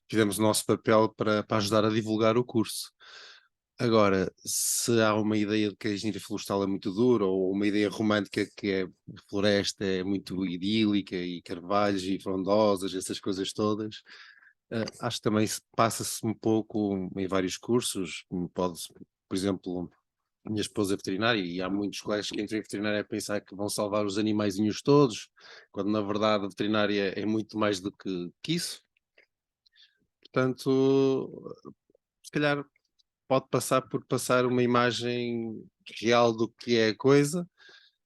fizemos o nosso papel para ajudar a divulgar o curso. Agora, se há uma ideia de que a engenharia florestal é muito dura, ou uma ideia romântica que é floresta é muito idílica, e carvalhos e frondosas, essas coisas todas, acho que também passa-se um pouco em vários cursos, como pode, por exemplo, minha esposa é veterinária e há muitos colegas que entram em veterinária a pensar que vão salvar os animaizinhos todos, quando na verdade a veterinária é muito mais do que isso. Portanto, se calhar pode passar por passar uma imagem real do que é a coisa,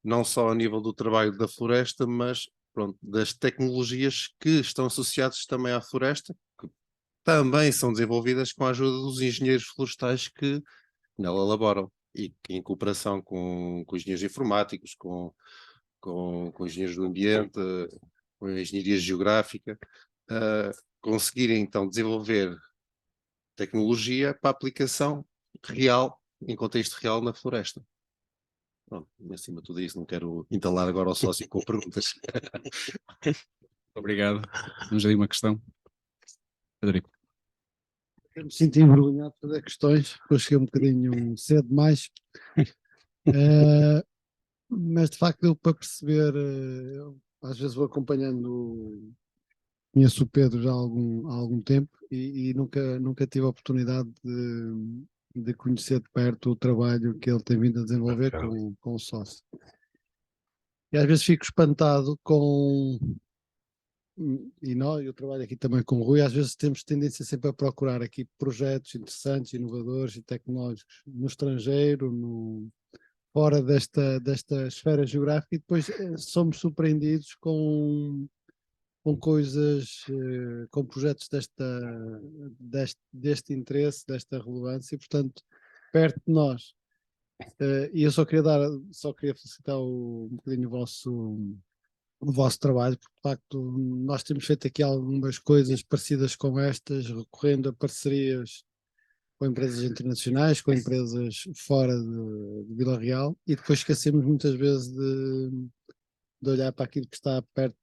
não só a nível do trabalho da floresta, mas pronto, das tecnologias que estão associadas também à floresta, que também são desenvolvidas com a ajuda dos engenheiros florestais que nela laboram e que, em cooperação com engenheiros informáticos, com engenheiros do ambiente, com a engenharia geográfica, conseguirem então desenvolver tecnologia para aplicação real, em contexto real na floresta. Pronto, acima de tudo isso, não quero entalar agora ao sócio com perguntas. Obrigado. Temos aí uma questão. Frederico. Eu me sinto envergonhado de fazer questões, porque eu cheguei um bocadinho cedo demais. Mas de facto deu para perceber, às vezes vou acompanhando, conheço o Pedro já há algum tempo e nunca tive a oportunidade de conhecer de perto o trabalho que ele tem vindo a desenvolver com o sócio. E às vezes fico espantado eu trabalho aqui também com o Rui, às vezes temos tendência sempre a procurar aqui projetos interessantes, inovadores e tecnológicos no estrangeiro, fora desta esfera geográfica, e depois somos surpreendidos com coisas, com projetos deste interesse, desta relevância, e portanto, perto de nós. E eu só queria felicitar um bocadinho o vosso trabalho, porque de facto nós temos feito aqui algumas coisas parecidas com estas, recorrendo a parcerias com empresas internacionais, com empresas fora de Vila Real, e depois esquecemos muitas vezes de olhar para aquilo que está perto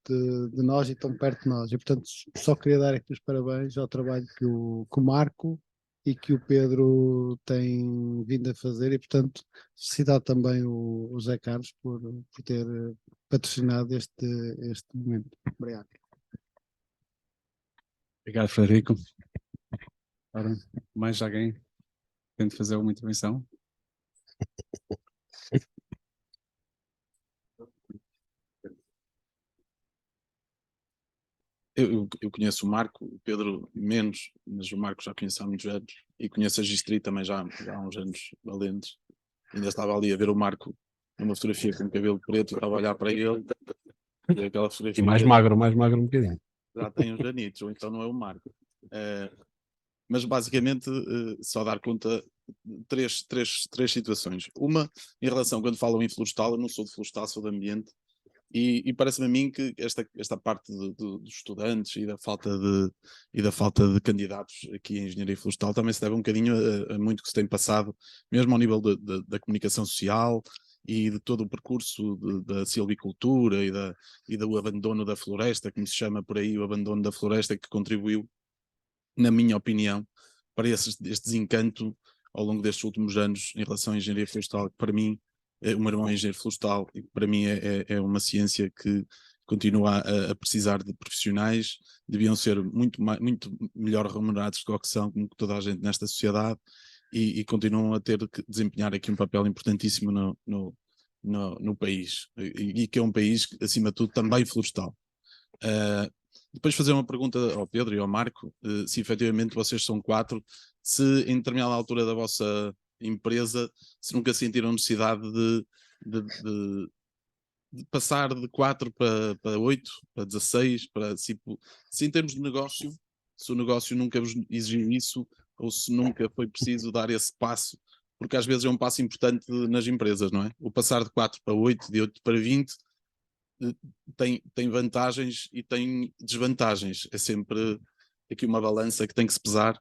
de nós e tão perto de nós. E portanto só queria dar aqui os parabéns ao trabalho que o Marco e que o Pedro têm vindo a fazer, e portanto felicitar também o Zé Carlos por ter patrocinado este momento. Obrigado. Obrigado, Frederico. Ora, mais alguém tente fazer uma intervenção? Eu conheço o Marco, o Pedro menos, mas o Marco já conheço há muitos anos, e conheço a Gistri também já há uns anos valentes. Ainda estava ali a ver o Marco numa fotografia com cabelo preto, e estava a olhar para ele, e aquela fotografia E mais magro um bocadinho. já tem uns anitos, ou então não é o Marco. Mas basicamente só dar conta de três situações. Uma, em relação, quando falam em florestal, eu não sou de florestal, sou de ambiente, e parece-me a mim que esta parte dos estudantes e da falta de candidatos aqui em engenharia florestal também se deve um bocadinho a muito que se tem passado, mesmo ao nível da comunicação social e de todo o percurso da silvicultura e do abandono da floresta, como se chama por aí, o abandono da floresta, que contribuiu, na minha opinião, para este desencanto ao longo destes últimos anos em relação à engenharia florestal, que para mim, o meu irmão é engenheiro florestal, e para mim é uma ciência que continua a precisar de profissionais, deviam ser muito melhor remunerados do que são, como toda a gente nesta sociedade, e continuam a ter que desempenhar aqui um papel importantíssimo no país, e que é um país, acima de tudo, também florestal. Depois fazer uma pergunta ao Pedro e ao Marco, se efetivamente vocês são 4, se em determinada altura da vossa empresa, se nunca sentiram necessidade de passar de 4 para 8, para 16, se em termos de negócio, se o negócio nunca vos exigiu isso, ou se nunca foi preciso dar esse passo, porque às vezes é um passo importante nas empresas, não é? O passar de 4 para 8, de 8 para 20, tem vantagens e tem desvantagens. É sempre aqui uma balança que tem que se pesar.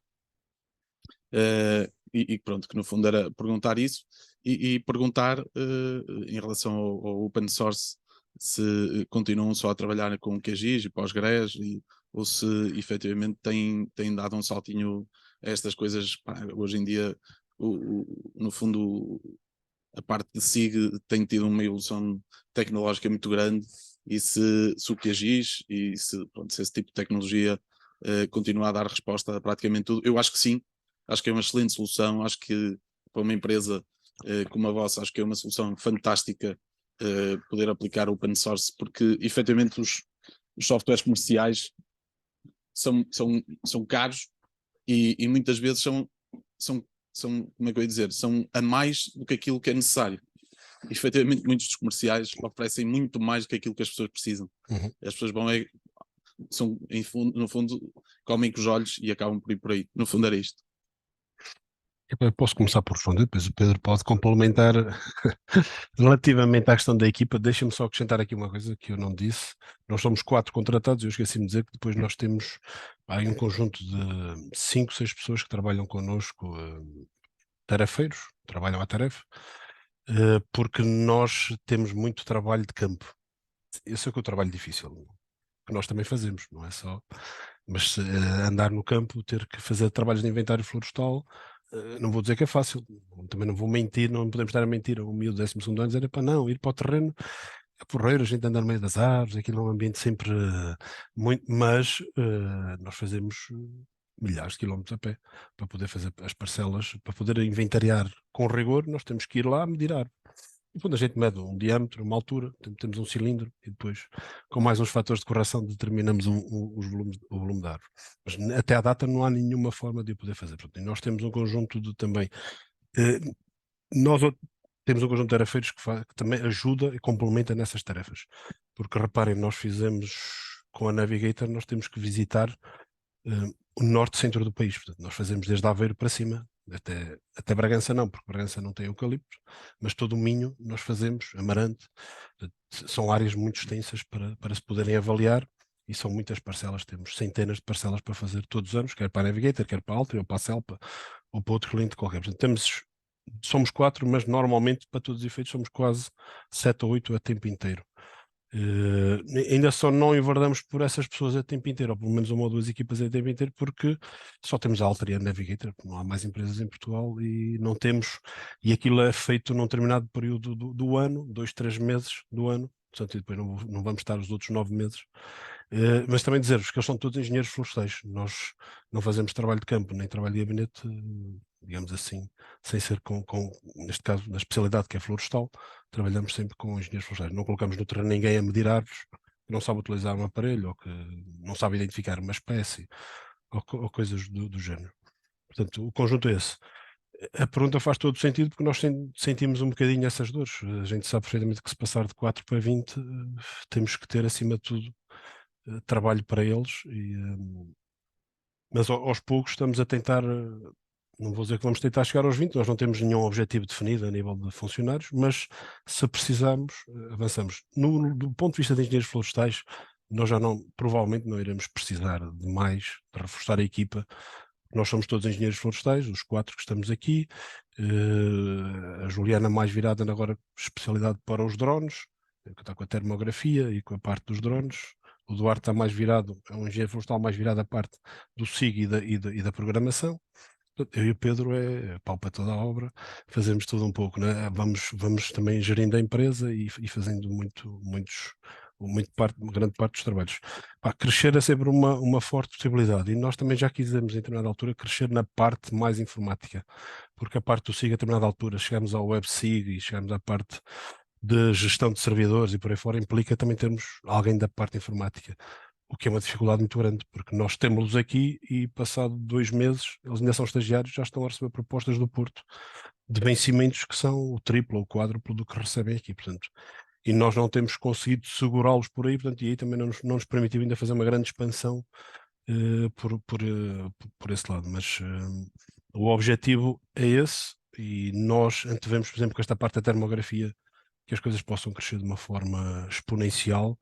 E pronto, que no fundo era perguntar isso e perguntar em relação ao open source se continuam só a trabalhar com QGIS e pós-GRES ou se efetivamente têm dado um saltinho a estas coisas. Pá, hoje em dia, no fundo, a parte de SIG tem tido uma evolução tecnológica muito grande e se o QGIS e se esse tipo de tecnologia continua a dar resposta a praticamente tudo, eu acho que sim. Acho que é uma excelente solução, acho que para uma empresa como a vossa, acho que é uma solução fantástica poder aplicar open source, porque efetivamente os softwares comerciais são caros e muitas vezes são, como é que eu ia dizer, são a mais do que aquilo que é necessário. E, efetivamente muitos dos comerciais oferecem muito mais do que aquilo que as pessoas precisam. As pessoas vão no fundo, comem com os olhos e acabam por ir por aí. No fundo era isto. Eu posso começar por responder, depois o Pedro pode complementar. Relativamente à questão da equipa, deixa-me só acrescentar aqui uma coisa que eu não disse. Nós somos 4 contratados, eu esqueci-me de dizer que depois nós temos aí um conjunto de 5, 6 pessoas que trabalham connosco, tarefeiros, trabalham à tarefa, porque nós temos muito trabalho de campo. Esse é que é o trabalho difícil, que nós também fazemos, não é só, mas andar no campo, ter que fazer trabalhos de inventário florestal, não vou dizer que é fácil, também não vou mentir, não podemos estar a mentir. O miúdo do 12º ano dizer, para não, ir para o terreno é porreiro, a gente anda no meio das árvores, aquilo é um ambiente sempre muito, mas nós fazemos milhares de quilómetros a pé para poder fazer as parcelas, para poder inventariar com rigor, nós temos que ir lá medir a árvore. E quando a gente mede um diâmetro, uma altura, temos um cilindro e depois, com mais uns fatores de correção, determinamos o volume da árvore. Mas até à data não há nenhuma forma de o poder fazer. Portanto, nós temos um conjunto de também... nós temos um conjunto de tarefeiros que também ajuda e complementa nessas tarefas. Porque, reparem, nós fizemos com a Navigator, nós temos que visitar o norte-centro do país. Portanto, nós fazemos desde Aveiro para cima, até Bragança não, porque Bragança não tem eucalipto, mas todo o Minho nós fazemos, Amarante. São áreas muito extensas para se poderem avaliar e são muitas parcelas, temos centenas de parcelas para fazer todos os anos, quer para a Navigator, quer para a Altri, ou para a Celpa, ou para outro cliente qualquer. Portanto, somos 4, mas normalmente, para todos os efeitos, somos quase 7 ou 8 a tempo inteiro. Ainda só não enverdamos por essas pessoas a tempo inteiro, ou pelo menos 1 ou 2 equipas a tempo inteiro, porque só temos a Altri e a Navigator, não há mais empresas em Portugal e não temos, e aquilo é feito num determinado período do ano, 2, 3 meses do ano, portanto, e depois não vamos estar os outros 9 meses. Mas também dizer-vos que eles são todos engenheiros florestais, nós não fazemos trabalho de campo nem trabalho de gabinete, digamos assim, sem ser neste caso, na especialidade que é florestal, trabalhamos sempre com engenheiros florestais. Não colocamos no terreno ninguém a medir árvores que não sabe utilizar um aparelho ou que não sabe identificar uma espécie ou coisas do género. Portanto, o conjunto é esse. A pergunta faz todo sentido porque nós sentimos um bocadinho essas dores. A gente sabe perfeitamente que se passar de 4 para 20 temos que ter acima de tudo trabalho para eles, mas aos poucos estamos a tentar, não vou dizer que vamos tentar chegar aos 20, nós não temos nenhum objetivo definido a nível de funcionários, mas se precisarmos, avançamos. Do ponto de vista de engenheiros florestais, nós já provavelmente não iremos precisar de mais, de reforçar a equipa. Nós somos todos engenheiros florestais, os 4 que estamos aqui, a Juliana mais virada agora especialidade para os drones, que está com a termografia e com a parte dos drones. O Duarte está mais virado, é um engenheiro florestal mais virado à parte do SIG e da programação. Eu e o Pedro é pau para toda a obra, fazemos tudo um pouco, né? Vamos também gerindo a empresa e fazendo grande parte dos trabalhos. Crescer é sempre uma forte possibilidade e nós também já quisemos, em determinada altura, crescer na parte mais informática, porque a parte do SIG, a determinada altura, chegamos ao WebSIG e chegamos à parte de gestão de servidores e por aí fora, implica também termos alguém da parte informática, o que é uma dificuldade muito grande, porque nós temos-los aqui e passado 2 meses, eles ainda são estagiários, já estão a receber propostas do Porto de vencimentos que são o triplo ou o quádruplo do que recebem aqui, portanto, e nós não temos conseguido segurá-los por aí, portanto, e aí também não nos permitiu ainda fazer uma grande expansão por esse lado, mas o objetivo é esse e nós antevemos, por exemplo, com esta parte da termografia, que as coisas possam crescer de uma forma exponencial,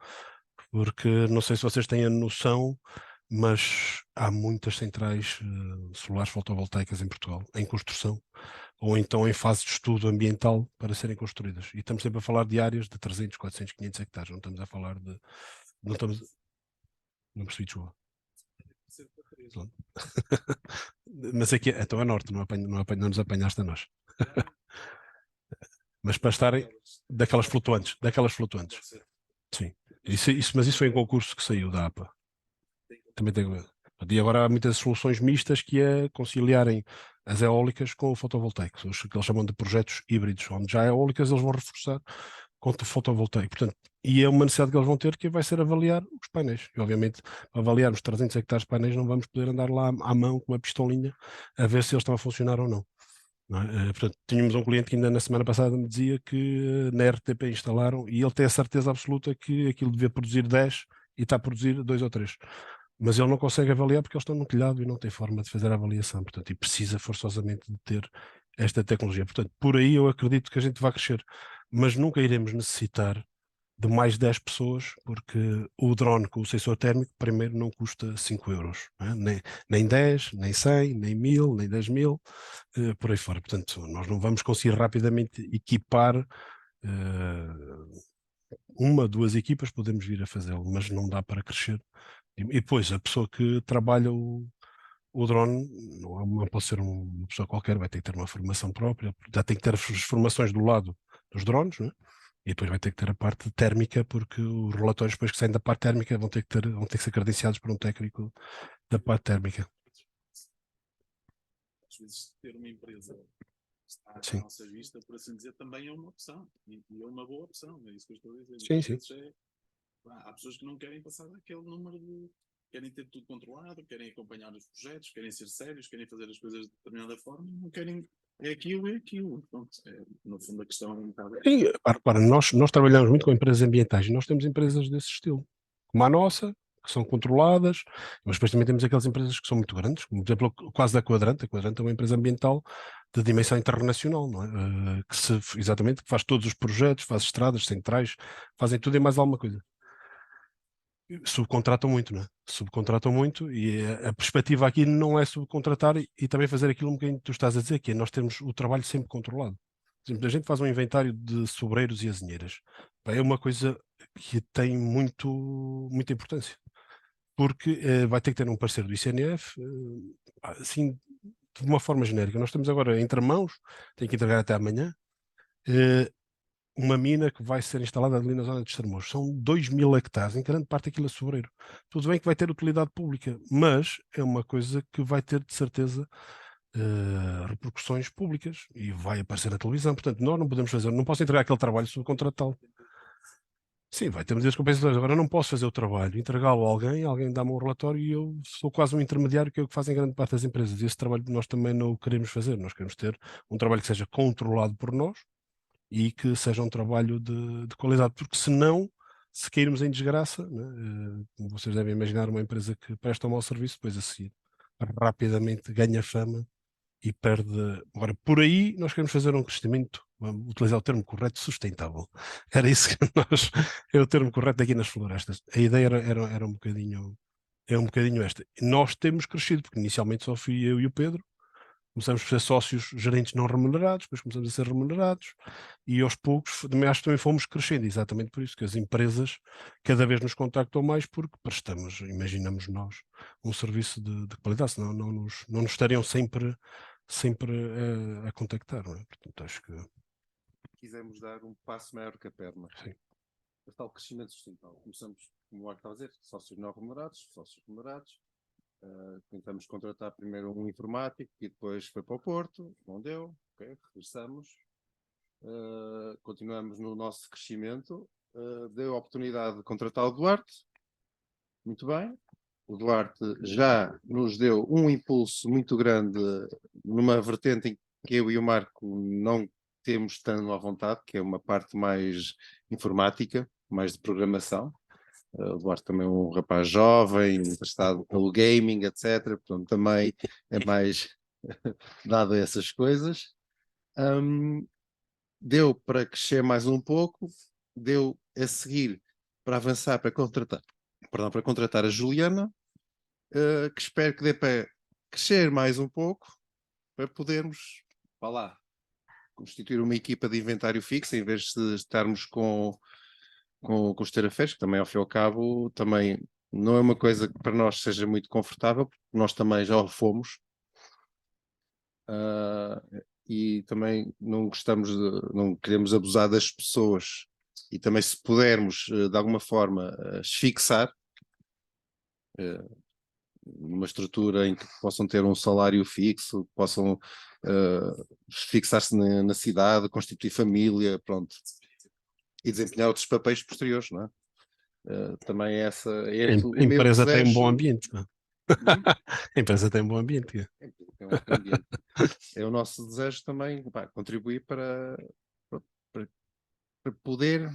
porque não sei se vocês têm a noção, mas há muitas centrais solares fotovoltaicas em Portugal, em construção, ou então em fase de estudo ambiental para serem construídas. E estamos sempre a falar de áreas de 300, 400, 500 hectares, não estamos a falar de... Não estamos... Não percebi, desculpa. Mas aqui, então é norte, não nos apanhaste a nós. Mas para estarem daquelas flutuantes. Sim. Mas isso foi um concurso que saiu da APA. Também tem. E agora há muitas soluções mistas que é conciliarem as eólicas com o fotovoltaico, os que eles chamam de projetos híbridos, onde já há eólicas eles vão reforçar com o fotovoltaico. Portanto, e é uma necessidade que eles vão ter, que vai ser avaliar os painéis. E obviamente, para avaliarmos 300 hectares de painéis, não vamos poder andar lá à mão com uma pistolinha a ver se eles estão a funcionar ou não. Não é? Portanto, tínhamos um cliente que ainda na semana passada me dizia que na RTP instalaram e ele tem a certeza absoluta que aquilo devia produzir 10 e está a produzir 2 ou 3. Mas ele não consegue avaliar porque eles estão no telhado e não tem forma de fazer a avaliação. Portanto, e precisa forçosamente de ter esta tecnologia. Portanto, por aí eu acredito que a gente vai crescer. Mas nunca iremos necessitar de mais 10 pessoas, porque o drone com o sensor térmico, primeiro, não custa 5 euros. Não é? Nem 10, nem 100, nem 1000, nem 10.000, por aí fora. Portanto, nós não vamos conseguir rapidamente equipar uma, 2 equipas, podemos vir a fazê-lo, mas não dá para crescer. E depois, a pessoa que trabalha o drone não pode ser uma pessoa qualquer, vai ter que ter uma formação própria, já tem que ter as formações do lado dos drones, não é? E depois vai ter que ter a parte térmica, porque os relatórios depois que saem da parte térmica vão ter que ser credenciados por um técnico da parte térmica. Às vezes ter uma empresa que está à Sim. nossa vista, por assim dizer, também é uma opção. E é uma boa opção, é isso que eu estou a dizer. Sim, Às sim. vezes há pessoas que não querem passar daquele número de... Querem ter tudo controlado, querem acompanhar os projetos, querem ser sérios, querem fazer as coisas de determinada forma, não querem... É aquilo. Pronto, no fundo a questão é um bocado... Sim, para nós trabalhamos muito com empresas ambientais e nós temos empresas desse estilo, como a nossa, que são controladas, mas depois também temos aquelas empresas que são muito grandes, como por exemplo quase da Quadrante. A Quadrante é uma empresa ambiental de dimensão internacional, não é? Exatamente, que faz todos os projetos, faz estradas, centrais, fazem tudo e mais alguma coisa. Subcontratam muito, não é? Subcontratam muito e a perspectiva aqui não é subcontratar e também fazer aquilo um bocadinho que tu estás a dizer, que é nós temos o trabalho sempre controlado. Por exemplo, a gente faz um inventário de sobreiros e azinheiras. É uma coisa que tem muita importância, porque vai ter que ter um parceiro do ICNF, assim, de uma forma genérica. Nós estamos agora entre mãos, tem que entregar até amanhã, uma mina que vai ser instalada ali na zona de Estremoz. São 2.000 hectares, em grande parte aquilo é sobreiro. Tudo bem que vai ter utilidade pública, mas é uma coisa que vai ter, de certeza, repercussões públicas e vai aparecer na televisão. Portanto, nós não podemos fazer, não posso entregar aquele trabalho subcontratá-lo. Sim, vai ter medidas compensatórias. Agora não posso fazer o trabalho, entregá-lo a alguém dá-me um relatório e eu sou quase um intermediário, que é o que fazem grande parte das empresas. E esse trabalho nós também não o queremos fazer. Nós queremos ter um trabalho que seja controlado por nós e que seja um trabalho de qualidade, porque senão, se cairmos em desgraça, né, como vocês devem imaginar, uma empresa que presta um mau serviço, depois a seguir rapidamente ganha fama e perde. Agora, por aí nós queremos fazer um crescimento, vamos utilizar o termo correto, sustentável. Era isso que é o termo correto aqui nas florestas. A ideia era um bocadinho, é um bocadinho esta. Nós temos crescido, porque inicialmente só fui eu e o Pedro. Começamos a ser sócios gerentes não remunerados, depois começamos a ser remunerados e aos poucos acho que também fomos crescendo, exatamente por isso que as empresas cada vez nos contactam mais, porque prestamos, imaginamos nós, um serviço de qualidade, senão não nos estariam sempre a contactar, não é? Portanto, acho que... Quisemos dar um passo maior que a perna. Sim. O tal crescimento sustentável. Começamos, como o Marco estava a dizer, sócios não remunerados, sócios remunerados. Tentamos contratar primeiro um informático e depois foi para o Porto, não deu, ok, regressamos, continuamos no nosso crescimento, deu a oportunidade de contratar o Duarte, muito bem, o Duarte já nos deu um impulso muito grande numa vertente em que eu e o Marco não temos tanto à vontade, que é uma parte mais informática, mais de programação. O Duarte também é um rapaz jovem, interessado pelo gaming, etc. Portanto, também é mais dado a essas coisas. Deu para crescer mais um pouco, deu a seguir para avançar, para contratar a Juliana. que espero que dê para crescer mais um pouco, para podermos, vá lá, constituir uma equipa de inventário fixo, em vez de estarmos com os terafés, que também, ao fim e ao cabo, também não é uma coisa que para nós seja muito confortável, porque nós também já o fomos. E também não queremos abusar das pessoas, e também, se pudermos de alguma forma fixar numa estrutura em que possam ter um salário fixo, possam fixar-se na cidade, constituir família, pronto, e desempenhar outros papéis posteriores, não é? Também A empresa tem um bom ambiente, não é? A empresa tem um bom ambiente. É um ótimo ambiente. É o nosso desejo também, contribuir para poder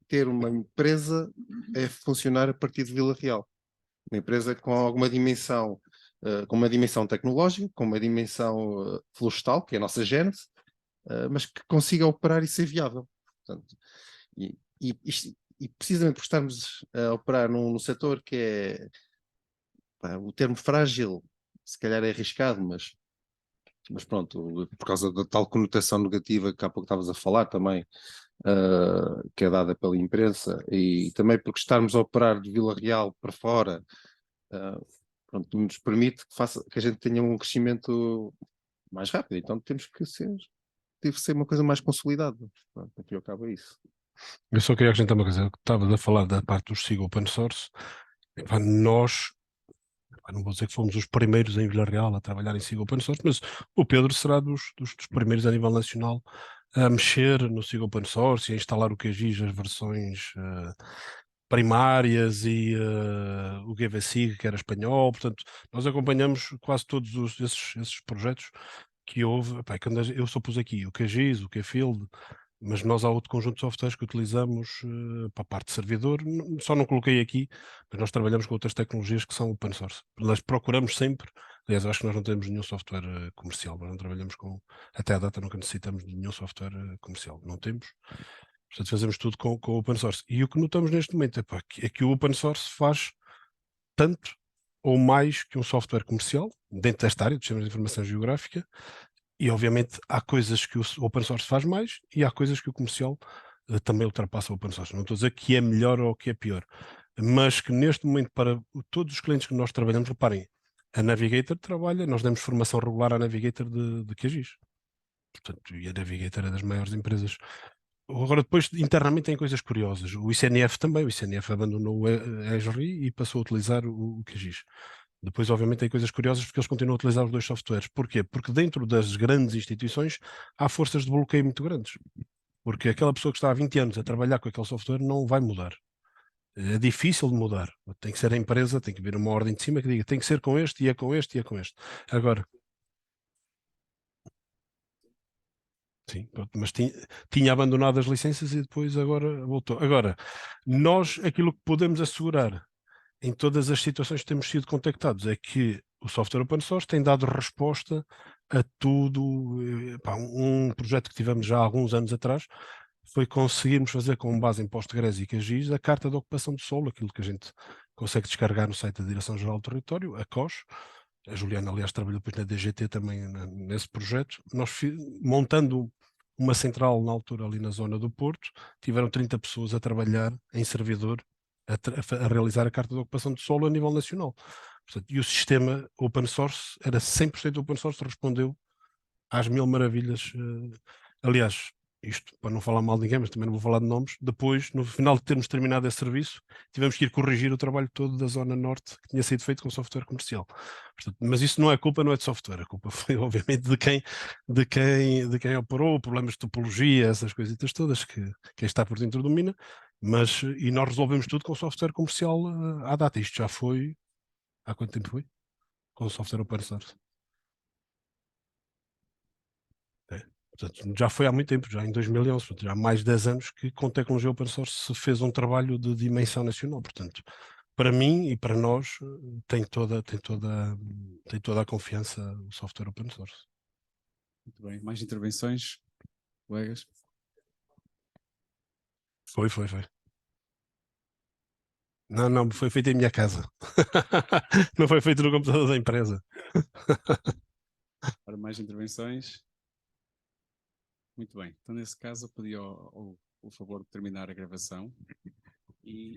ter uma empresa a funcionar a partir de Vila Real. Uma empresa com alguma dimensão, com uma dimensão tecnológica, com uma dimensão florestal, que é a nossa gênese, mas que consiga operar e ser viável. Portanto, e precisamente por estarmos a operar num setor que é, o termo frágil, se calhar é arriscado, mas pronto, por causa da tal conotação negativa que há pouco estavas a falar também, que é dada pela imprensa, e também porque estarmos a operar de Vila Real para fora, pronto, nos permite que a gente tenha um crescimento mais rápido. Então deve ser uma coisa mais consolidada. Pronto, aqui acaba isso. Eu só queria acrescentar uma coisa. Estava a falar da parte do SIG Open Source. Nós, não vou dizer que fomos os primeiros em Vila Real a trabalhar em SIG Open Source, mas o Pedro será dos primeiros a nível nacional a mexer no SIG Open Source e a instalar o QGIS, as versões primárias e o GVSIG, que era espanhol. Portanto, nós acompanhamos quase todos esses projetos que houve. Epá, quando eu só pus aqui o QGIS, o QField, mas nós há outro conjunto de softwares que utilizamos para a parte de servidor. Só não coloquei aqui, mas nós trabalhamos com outras tecnologias que são open source. Nós procuramos sempre, aliás, eu acho que nós não temos nenhum software comercial, nós não trabalhamos até à data nunca necessitamos de nenhum software comercial, não temos. Portanto, fazemos tudo com open source. E o que notamos neste momento é que o open source faz tanto ou mais que um software comercial, dentro desta área, dos sistemas de informação geográfica, e obviamente há coisas que o open source faz mais e há coisas que o comercial também ultrapassa o open source. Não estou a dizer que é melhor ou que é pior, mas que neste momento, para todos os clientes que nós trabalhamos, reparem, a Navigator trabalha, nós damos formação regular à Navigator de QGIS. Portanto, e a Navigator é das maiores empresas. Agora, depois, internamente, tem coisas curiosas. O ICNF também, o ICNF abandonou a ESRI e passou a utilizar o QGIS. Depois, obviamente, tem coisas curiosas porque eles continuam a utilizar os dois softwares. Porquê? Porque dentro das grandes instituições há forças de bloqueio muito grandes. Porque aquela pessoa que está há 20 anos a trabalhar com aquele software não vai mudar. É difícil de mudar. Tem que ser a empresa, tem que vir uma ordem de cima que diga tem que ser com este, e é com este, e é com este. Agora, sim, mas tinha abandonado as licenças e depois agora voltou. Agora, nós, aquilo que podemos assegurar em todas as situações que temos sido contactados é que o software open source tem dado resposta a tudo. Um projeto que tivemos já há alguns anos atrás foi conseguirmos fazer com base em Postgres e QGIS a carta de ocupação de solo, aquilo que a gente consegue descarregar no site da Direção-Geral do Território, a COS. A Juliana, aliás, trabalhou depois na DGT também nesse projeto. Nós montando uma central na altura ali na zona do Porto, tiveram 30 pessoas a trabalhar em servidor a realizar a carta de ocupação de solo a nível nacional. Portanto, e o sistema open source era 100% open source, respondeu às mil maravilhas. Aliás, isto para não falar mal de ninguém, mas também não vou falar de nomes, depois, no final de termos terminado esse serviço, tivemos que ir corrigir o trabalho todo da zona norte que tinha sido feito com software comercial. Portanto, mas isso não é culpa, não é de software, a culpa foi obviamente de quem operou, problemas de topologia, essas coisitas todas que quem está por dentro domina, e nós resolvemos tudo com software comercial à data. Isto já foi, há quanto tempo foi? Com software open source. Portanto, já foi há muito tempo, já em 2011, portanto, já há mais de 10 anos que com tecnologia open source se fez um trabalho de dimensão nacional. Portanto, para mim e para nós tem toda a confiança o software open source. Muito bem. Mais intervenções, colegas? Foi. Não, não, foi feito em minha casa. Não foi feito no computador da empresa. Para mais intervenções? Muito bem. Então, nesse caso, eu pedi o favor de terminar a gravação e